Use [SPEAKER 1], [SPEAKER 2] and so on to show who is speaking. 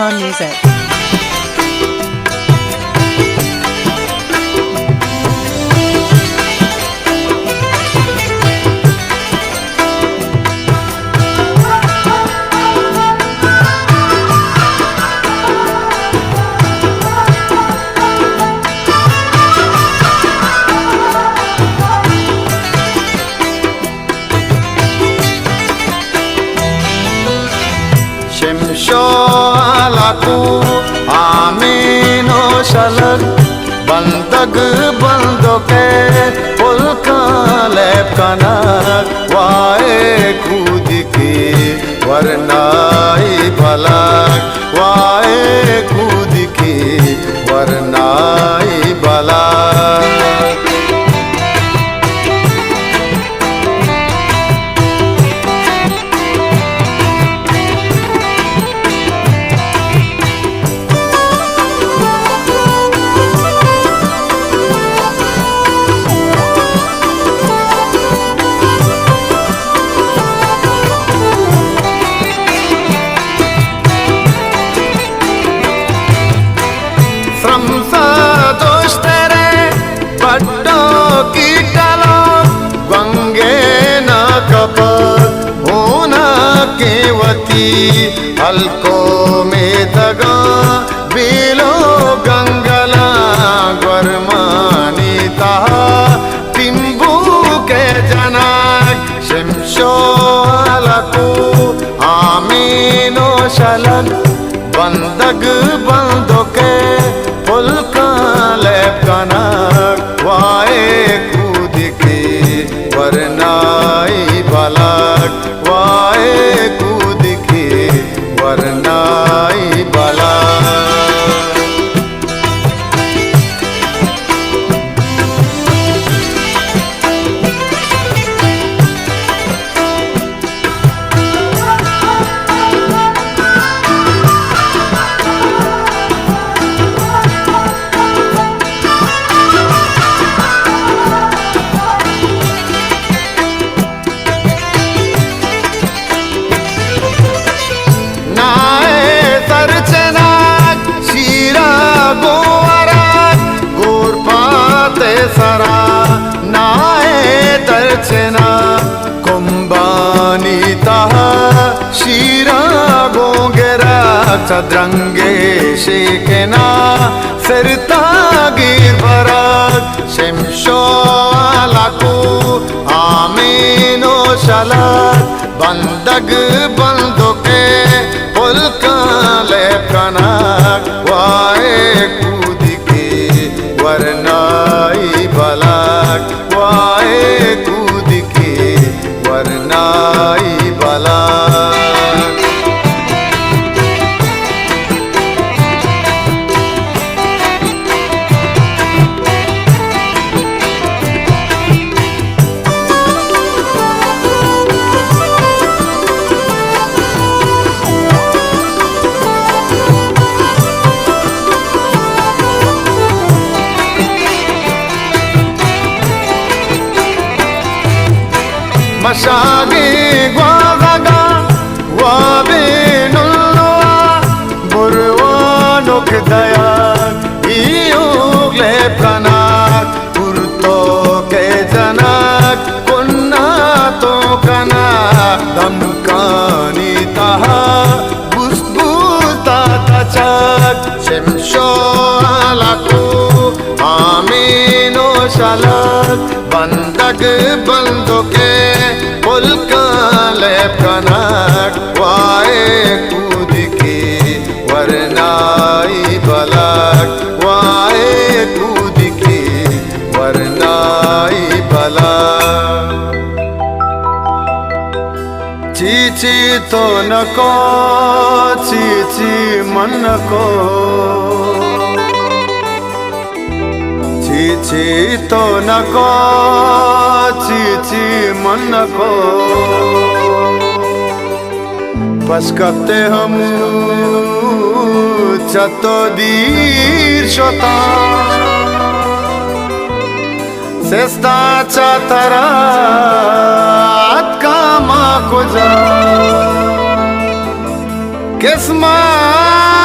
[SPEAKER 1] Khan Music.
[SPEAKER 2] शोलाकू आमीनो शलक बंदग बंदो के पुलका लेप कनक वाए कूद की वरनाई बलक वाए कूद की वरनाई बलक हल्को में दगा बेलो गंगला ग्वरमानी तहा तिम्बू के जनक शमशो अलकू आमीनो शलन बंदग बंदो के पुलका लेप कनक वाए कूद के वरनाई बलक वाए कूद के वरनाई बलक सरा नाए दर्चना कुंबानी तहा शीरा गोंगेरा चद्रंगे शेकेना फिरता गिर बरक शमशो अलकू आमीनो शलक बंदग बंदो के पुलका लेप कनक वाए कूद के वरनाई बलक वाए कूद के वरनाई बलक मशागी ग्वाजागा वाबे नुल्लोआ बुरवानुक दया इयोग लेप कनक पुरतो के जनक कुन्ना तो कनक दमकानी तहा बुस्बुता तचक शमशो अलकू आमीनो शलक बंदग बंदो के पुलका लेप कनक वाए कूद के वरनाई बलक वाए कूद के वरनाई बलक चीची तो नको चीची मन को चीची तो नको चीची मन को पशकते हम चतो दीर शोता सेस्ता चातरात कामा को जा किस्मत